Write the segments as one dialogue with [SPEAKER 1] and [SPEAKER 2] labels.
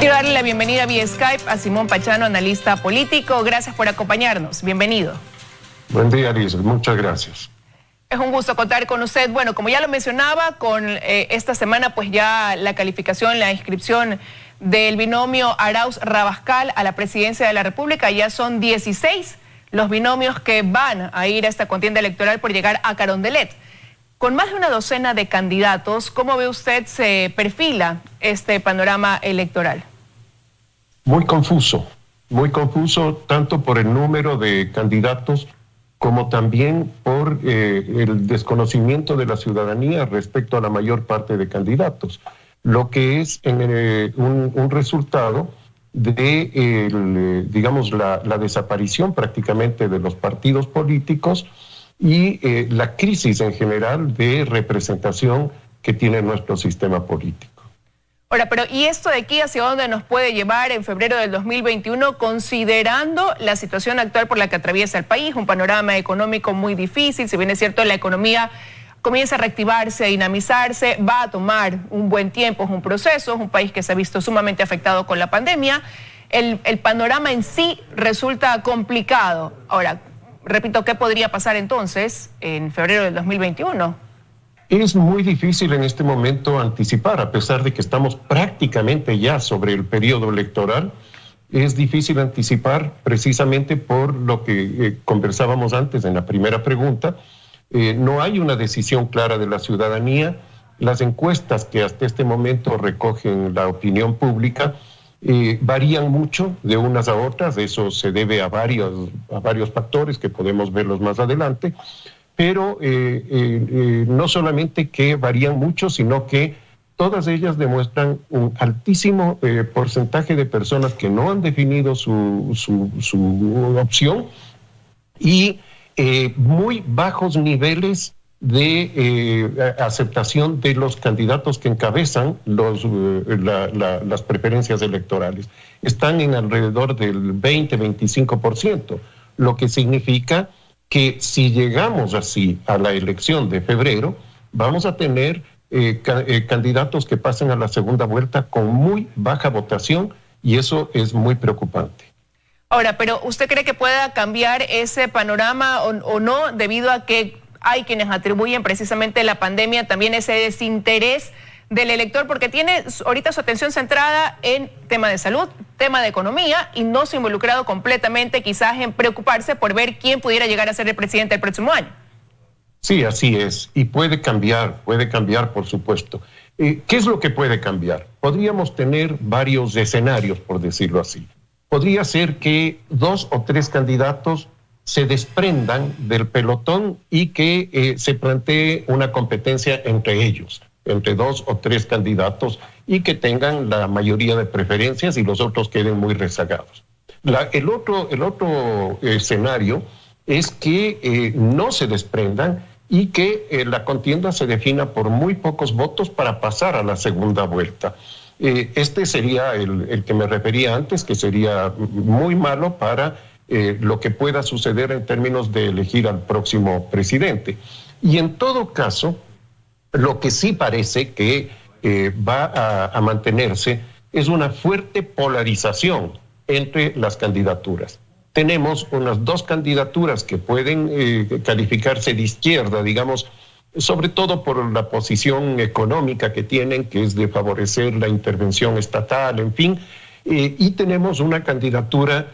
[SPEAKER 1] Quiero darle la bienvenida vía Skype a Simón Pachano, analista político. Gracias por acompañarnos. Bienvenido.
[SPEAKER 2] Buen día, Liz. Muchas gracias.
[SPEAKER 1] Es un gusto contar con usted. Bueno, como ya lo mencionaba, con esta semana pues ya la calificación, la inscripción del binomio Arauz-Rabascal a la presidencia de la República. Ya son 16 los binomios que van a ir a esta contienda electoral por llegar a Carondelet. Con más de una docena de candidatos, ¿cómo ve usted se perfila este panorama electoral?
[SPEAKER 2] Muy confuso tanto por el número de candidatos como también por el desconocimiento de la ciudadanía respecto a la mayor parte de candidatos, lo que es un resultado de, digamos, la desaparición prácticamente de los partidos políticos y la crisis en general de representación que tiene nuestro sistema político.
[SPEAKER 1] Ahora, pero ¿y esto de aquí hacia dónde nos puede llevar en febrero del 2021, considerando la situación actual por la que atraviesa el país? Un panorama económico muy difícil. Si bien es cierto, la economía comienza a reactivarse, a dinamizarse, va a tomar un buen tiempo, es un proceso, es un país que se ha visto sumamente afectado con la pandemia. El panorama en sí resulta complicado. Ahora, repito, ¿qué podría pasar entonces en febrero del 2021?
[SPEAKER 2] Es muy difícil en este momento anticipar, a pesar de que estamos prácticamente ya sobre el periodo electoral. Es difícil anticipar precisamente por lo que conversábamos antes en la primera pregunta. No hay una decisión clara de la ciudadanía. Las encuestas que hasta este momento recogen la opinión pública varían mucho de unas a otras. Eso se debe a varios factores que podemos verlos más adelante. Pero no solamente que varían mucho, sino que todas ellas demuestran un altísimo porcentaje de personas que no han definido su opción y muy bajos niveles de aceptación de los candidatos que encabezan las preferencias electorales. Están en alrededor del 20-25%, lo que significa que si llegamos así a la elección de febrero, vamos a tener candidatos que pasen a la segunda vuelta con muy baja votación y eso es muy preocupante.
[SPEAKER 1] Ahora, pero ¿usted cree que pueda cambiar ese panorama o no, debido a que hay quienes atribuyen precisamente la pandemia también ese desinterés del elector, porque tiene ahorita su atención centrada en tema de salud, tema de economía, y no se ha involucrado completamente quizás en preocuparse por ver quién pudiera llegar a ser el presidente el próximo año?
[SPEAKER 2] Sí, así es, y puede cambiar por supuesto. ¿Qué es lo que puede cambiar? Podríamos tener varios escenarios, por decirlo así. Podría ser que 2 o 3 candidatos se desprendan del pelotón y que se plantee una competencia entre ellos, entre 2 o 3 candidatos y que tengan la mayoría de preferencias y los otros queden muy rezagados. El otro escenario es que no se desprendan y que la contienda se defina por muy pocos votos para pasar a la segunda vuelta. Este sería el que me refería antes, que sería muy malo para lo que pueda suceder en términos de elegir al próximo presidente. Y en todo caso, lo que sí parece que va a mantenerse es una fuerte polarización entre las candidaturas. Tenemos unas 2 candidaturas que pueden calificarse de izquierda, digamos, sobre todo por la posición económica que tienen, que es de favorecer la intervención estatal, en fin, y tenemos una candidatura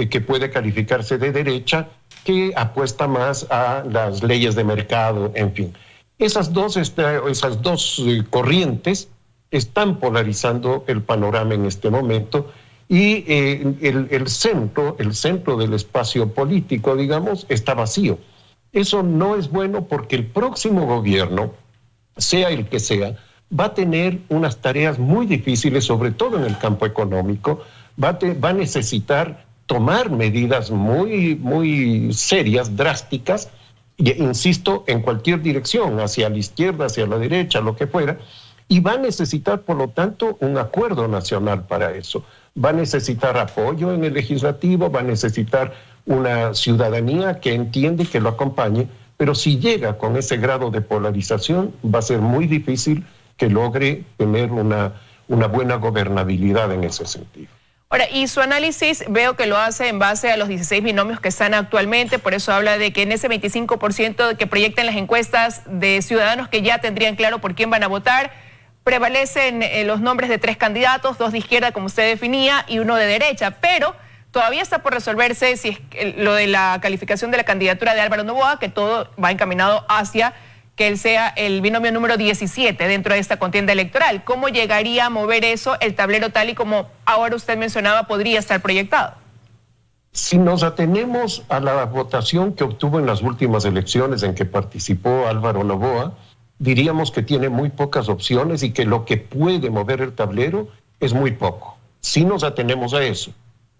[SPEAKER 2] que puede calificarse de derecha, que apuesta más a las leyes de mercado, en fin. Esas dos corrientes están polarizando el panorama en este momento y el centro del espacio político, digamos, está vacío. Eso no es bueno porque el próximo gobierno, sea el que sea, va a tener unas tareas muy difíciles, sobre todo en el campo económico. Va a necesitar tomar medidas muy serias, drásticas, insisto, en cualquier dirección, hacia la izquierda, hacia la derecha, lo que fuera, y va a necesitar, por lo tanto, un acuerdo nacional para eso. Va a necesitar apoyo en el legislativo, va a necesitar una ciudadanía que entiende, que lo acompañe, pero si llega con ese grado de polarización, va a ser muy difícil que logre tener una buena gobernabilidad en ese sentido.
[SPEAKER 1] Ahora, y su análisis veo que lo hace en base a los 16 binomios que están actualmente, por eso habla de que en ese 25% que proyectan las encuestas de ciudadanos que ya tendrían claro por quién van a votar, prevalecen los nombres de 3 candidatos, 2 de izquierda como usted definía y 1 de derecha, pero todavía está por resolverse si es lo de la calificación de la candidatura de Álvaro Noboa, que todo va encaminado hacia que él sea el binomio número 17 dentro de esta contienda electoral. ¿Cómo llegaría a mover eso el tablero tal y como ahora usted mencionaba podría estar proyectado?
[SPEAKER 2] Si nos atenemos a la votación que obtuvo en las últimas elecciones en que participó Álvaro Noboa, diríamos que tiene muy pocas opciones y que lo que puede mover el tablero es muy poco. Si nos atenemos a eso.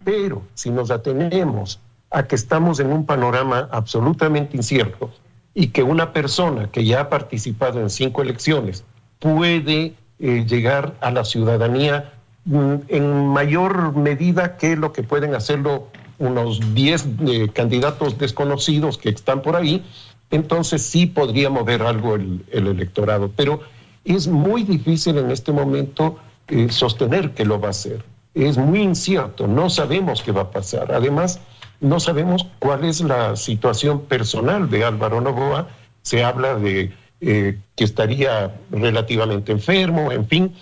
[SPEAKER 2] Pero si nos atenemos a que estamos en un panorama absolutamente incierto y que una persona que ya ha participado en 5 elecciones puede llegar a la ciudadanía en mayor medida que lo que pueden hacerlo unos 10 candidatos desconocidos que están por ahí, entonces sí podría mover algo el electorado. Pero es muy difícil en este momento sostener que lo va a hacer. Es muy incierto, no sabemos qué va a pasar. Además, no sabemos cuál es la situación personal de Álvaro Noboa. Se habla de que estaría relativamente enfermo, en fin.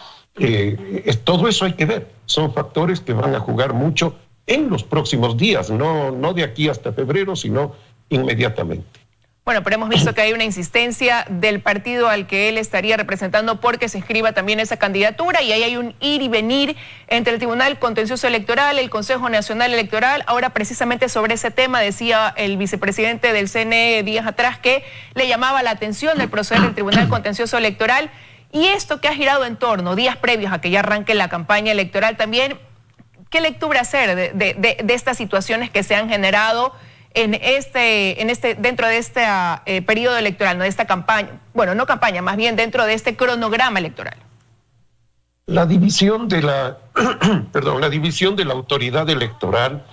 [SPEAKER 2] Todo eso hay que ver. Son factores que van a jugar mucho en los próximos días, no de aquí hasta febrero, sino inmediatamente.
[SPEAKER 1] Bueno, pero hemos visto que hay una insistencia del partido al que él estaría representando porque se inscriba también esa candidatura y ahí hay un ir y venir entre el Tribunal Contencioso Electoral, el Consejo Nacional Electoral. Ahora, precisamente sobre ese tema, decía el vicepresidente del CNE días atrás que le llamaba la atención del proceder del Tribunal Contencioso Electoral y esto que ha girado en torno días previos a que ya arranque la campaña electoral también. ¿Qué lectura hacer de estas situaciones que se han generado dentro de este periodo electoral, no de esta campaña, bueno, no campaña, más bien dentro de este cronograma electoral?
[SPEAKER 2] La división de la autoridad electoral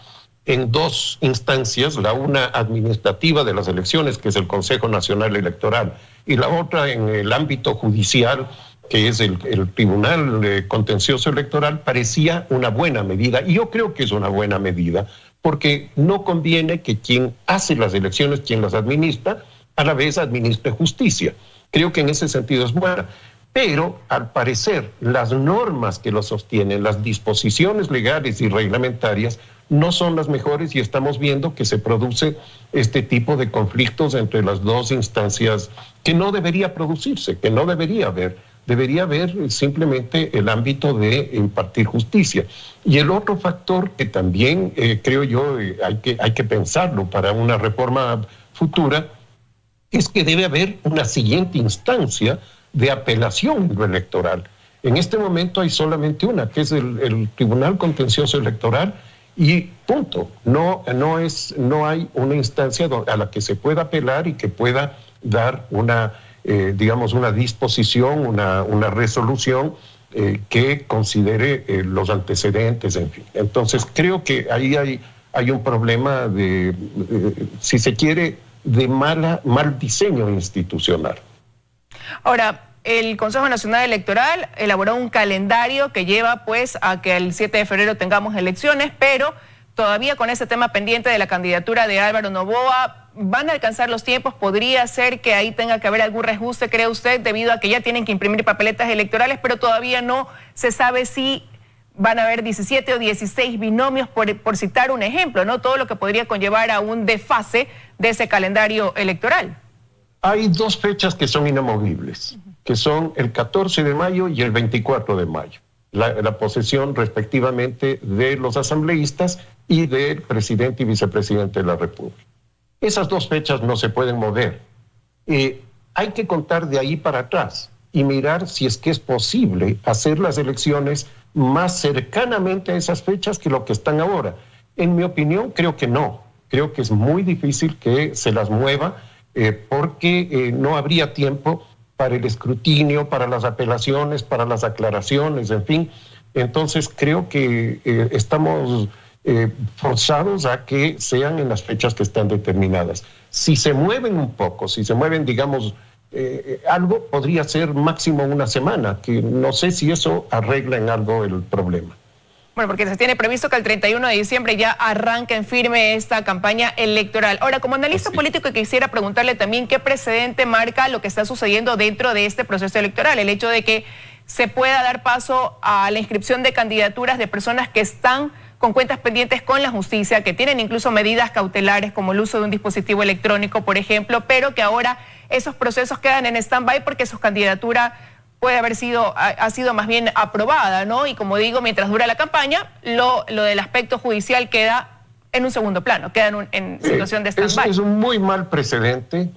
[SPEAKER 2] en 2 instancias, la una administrativa de las elecciones, que es el Consejo Nacional Electoral, y la otra en el ámbito judicial, que es el Tribunal Contencioso Electoral, parecía una buena medida, y yo creo que es una buena medida, porque no conviene que quien hace las elecciones, quien las administra, a la vez administre justicia. Creo que en ese sentido es buena. Pero, al parecer, las normas que lo sostienen, las disposiciones legales y reglamentarias, no son las mejores y estamos viendo que se produce este tipo de conflictos entre las 2 instancias que no debería producirse, que no debería haber. Debería haber simplemente el ámbito de impartir justicia. Y el otro factor que también creo yo hay que pensarlo para una reforma futura es que debe haber una siguiente instancia de apelación en lo electoral. En este momento hay solamente una, que es el Tribunal Contencioso Electoral y punto. No hay una instancia a la que se pueda apelar y que pueda dar una disposición, una resolución que considere los antecedentes, en fin. Entonces, creo que ahí hay un problema si se quiere, de mal diseño institucional.
[SPEAKER 1] Ahora, el Consejo Nacional Electoral elaboró un calendario que lleva pues a que el 7 de febrero tengamos elecciones, pero todavía con ese tema pendiente de la candidatura de Álvaro Noboa, ¿van a alcanzar los tiempos? ¿Podría ser que ahí tenga que haber algún reajuste, cree usted, debido a que ya tienen que imprimir papeletas electorales, pero todavía no se sabe si van a haber 17 o 16 binomios, por citar un ejemplo, ¿no? Todo lo que podría conllevar a un desfase de ese calendario electoral.
[SPEAKER 2] Hay 2 fechas que son inamovibles, que son el 14 de mayo y el 24 de mayo. La posesión respectivamente de los asambleístas y del presidente y vicepresidente de la República. Esas 2 fechas no se pueden mover. Hay que contar de ahí para atrás y mirar si es que es posible hacer las elecciones más cercanamente a esas fechas que lo que están ahora. En mi opinión, creo que no. Creo que es muy difícil que se las mueva porque no habría tiempo para el escrutinio, para las apelaciones, para las aclaraciones, en fin. Entonces creo que estamos forzados a que sean en las fechas que están determinadas. Si se mueven un poco, si se mueven, digamos, algo podría ser máximo una semana, que no sé si eso arregla en algo el problema.
[SPEAKER 1] Bueno, porque se tiene previsto que el 31 de diciembre ya arranque en firme esta campaña electoral. Ahora, como analista político, quisiera preguntarle también qué precedente marca lo que está sucediendo dentro de este proceso electoral, el hecho de que se pueda dar paso a la inscripción de candidaturas de personas que están con cuentas pendientes con la justicia, que tienen incluso medidas cautelares como el uso de un dispositivo electrónico, por ejemplo, pero que ahora esos procesos quedan en stand-by porque su candidatura puede haber sido, ha sido más bien aprobada, ¿no? Y como digo, mientras dura la campaña, lo del aspecto judicial queda en un segundo plano, queda en situación de stand-by.
[SPEAKER 2] Es un muy mal precedente,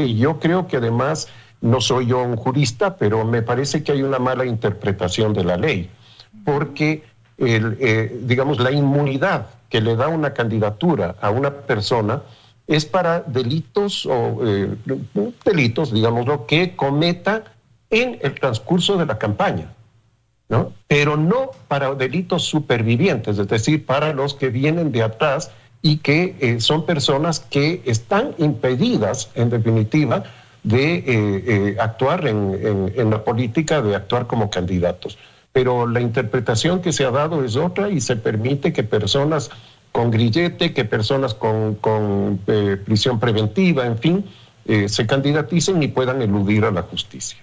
[SPEAKER 2] y yo creo que además, no soy yo un jurista, pero me parece que hay una mala interpretación de la ley, porque digamos, la inmunidad que le da una candidatura a una persona es para delitos digámoslo, que cometa en el transcurso de la campaña, ¿no? Pero no para delitos supervivientes, es decir, para los que vienen de atrás y que son personas que están impedidas, en definitiva, de actuar en la política, de actuar como candidatos. Pero la interpretación que se ha dado es otra y se permite que personas con grillete, que personas con prisión preventiva, en fin, se candidaticen y puedan eludir a la justicia.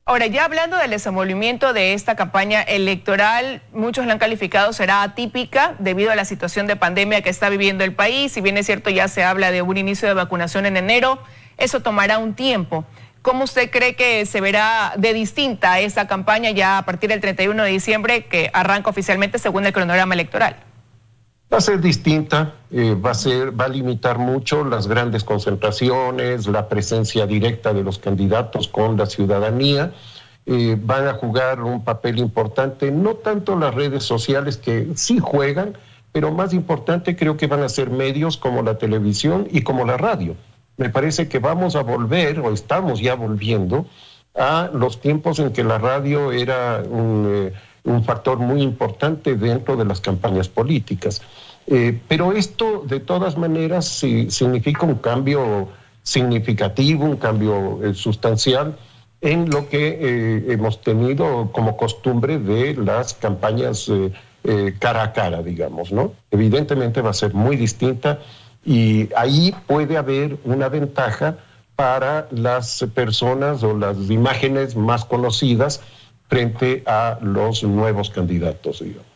[SPEAKER 1] Ahora, ya hablando del desenvolvimiento de esta campaña electoral, muchos la han calificado será atípica debido a la situación de pandemia que está viviendo el país. Si bien es cierto, ya se habla de un inicio de vacunación en enero, eso tomará un tiempo. ¿Cómo usted cree que se verá de distinta esa campaña ya a partir del 31 de diciembre que arranca oficialmente según el cronograma electoral?
[SPEAKER 2] Va a ser distinta, va a limitar mucho las grandes concentraciones, la presencia directa de los candidatos con la ciudadanía. Van a jugar un papel importante, no tanto las redes sociales que sí juegan, pero más importante creo que van a ser medios como la televisión y como la radio. Me parece que vamos a volver, o estamos ya volviendo, a los tiempos en que la radio era un factor muy importante dentro de las campañas políticas. Pero esto, de todas maneras, significa un cambio significativo, un cambio sustancial en lo que hemos tenido como costumbre de las campañas cara a cara, digamos, ¿no? Evidentemente va a ser muy distinta y ahí puede haber una ventaja para las personas o las imágenes más conocidas frente a los nuevos candidatos, digamos.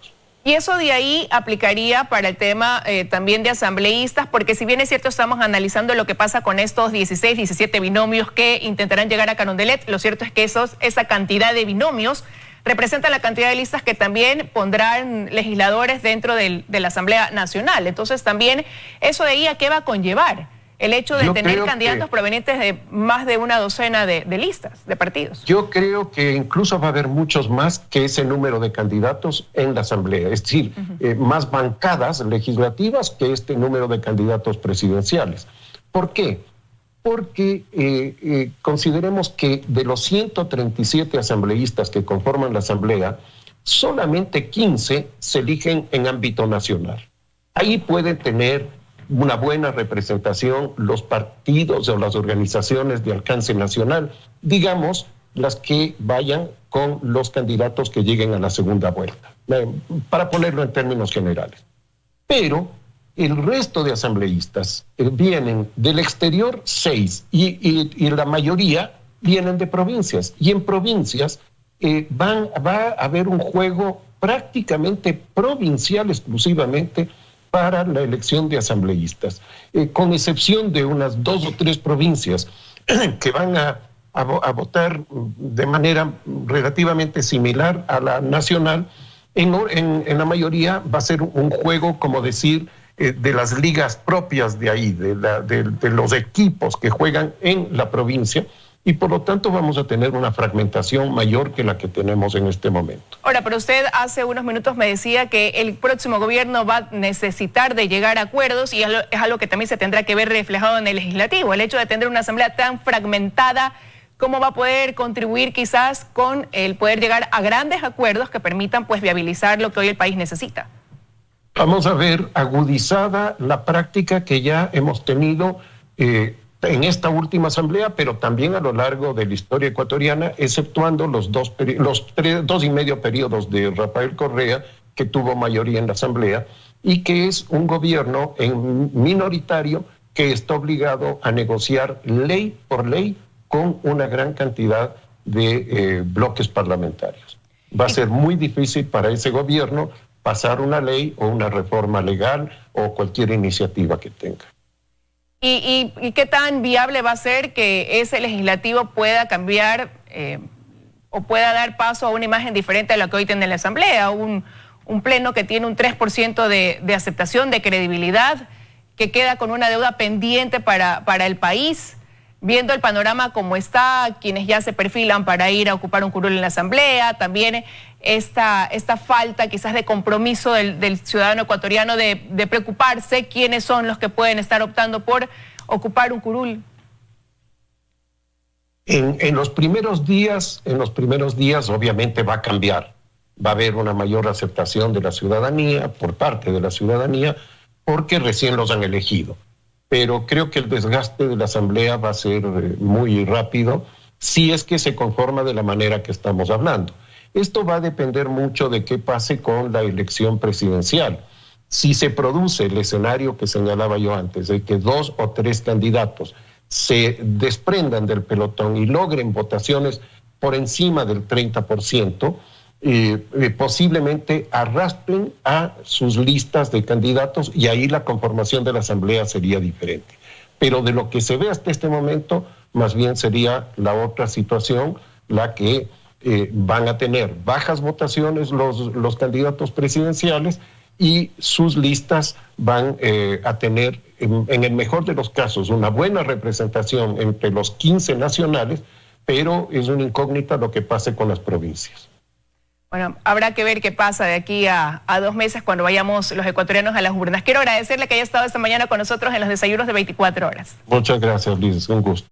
[SPEAKER 1] Y eso de ahí aplicaría para el tema también de asambleístas, porque si bien es cierto estamos analizando lo que pasa con estos 16, 17 binomios que intentarán llegar a Carondelet, lo cierto es que esa cantidad de binomios representa la cantidad de listas que también pondrán legisladores dentro de la Asamblea Nacional. Entonces también eso de ahí, ¿a qué va a conllevar? El hecho de tener candidatos provenientes de más de una docena de listas, de partidos.
[SPEAKER 2] Yo creo que incluso va a haber muchos más que ese número de candidatos en la Asamblea, es decir, más bancadas legislativas que este número de candidatos presidenciales. ¿Por qué? Porque consideremos que de los 137 asambleístas que conforman la Asamblea, solamente 15 se eligen en ámbito nacional. Ahí pueden tener una buena representación los partidos o las organizaciones de alcance nacional, digamos, las que vayan con los candidatos que lleguen a la segunda vuelta, para ponerlo en términos generales. Pero el resto de asambleístas vienen del exterior 6 y la mayoría vienen de provincias. Y en provincias va a haber un juego prácticamente provincial exclusivamente para la elección de asambleístas, con excepción de unas 2 o 3 provincias que van a votar de manera relativamente similar a la nacional. En la mayoría va a ser un juego, como decir, de las ligas propias de ahí, de los equipos que juegan en la provincia, y por lo tanto vamos a tener una fragmentación mayor que la que tenemos en este momento.
[SPEAKER 1] Ahora, pero usted hace unos minutos me decía que el próximo gobierno va a necesitar de llegar a acuerdos y es algo que también se tendrá que ver reflejado en el legislativo. El hecho de tener una asamblea tan fragmentada, ¿cómo va a poder contribuir quizás con el poder llegar a grandes acuerdos que permitan pues viabilizar lo que hoy el país necesita? Vamos
[SPEAKER 2] a ver agudizada la práctica que ya hemos tenido en esta última asamblea, pero también a lo largo de la historia ecuatoriana, exceptuando los 2.5 periodos de Rafael Correa, que tuvo mayoría en la asamblea, y que es un gobierno minoritario que está obligado a negociar ley por ley con una gran cantidad de bloques parlamentarios. Va a ser muy difícil para ese gobierno pasar una ley o una reforma legal o cualquier iniciativa que tenga.
[SPEAKER 1] ¿Y qué tan viable va a ser que ese legislativo pueda cambiar o pueda dar paso a una imagen diferente a la que hoy tiene la Asamblea? Un pleno que tiene un 3% de aceptación, de credibilidad, que queda con una deuda pendiente para el país, viendo el panorama como está, quienes ya se perfilan para ir a ocupar un curul en la Asamblea, también esta falta quizás de compromiso del ciudadano ecuatoriano de preocuparse quiénes son los que pueden estar optando por ocupar un curul.
[SPEAKER 2] En los primeros días obviamente va a cambiar. Va a haber una mayor aceptación de la ciudadanía, por parte de la ciudadanía, porque recién los han elegido. Pero creo que el desgaste de la Asamblea va a ser muy rápido si es que se conforma de la manera que estamos hablando. Esto va a depender mucho de qué pase con la elección presidencial. Si se produce el escenario que señalaba yo antes, de que 2 o 3 candidatos se desprendan del pelotón y logren votaciones por encima del 30%, posiblemente arrastren a sus listas de candidatos y ahí la conformación de la Asamblea sería diferente. Pero de lo que se ve hasta este momento, más bien sería la otra situación, la que van a tener bajas votaciones los candidatos presidenciales y sus listas van a tener, en el mejor de los casos, una buena representación entre los 15 nacionales, pero es una incógnita lo que pase con las provincias.
[SPEAKER 1] Bueno, habrá que ver qué pasa de aquí a 2 meses cuando vayamos los ecuatorianos a las urnas. Quiero agradecerle que haya estado esta mañana con nosotros en los desayunos de 24 horas.
[SPEAKER 2] Muchas gracias, Liz. Un gusto.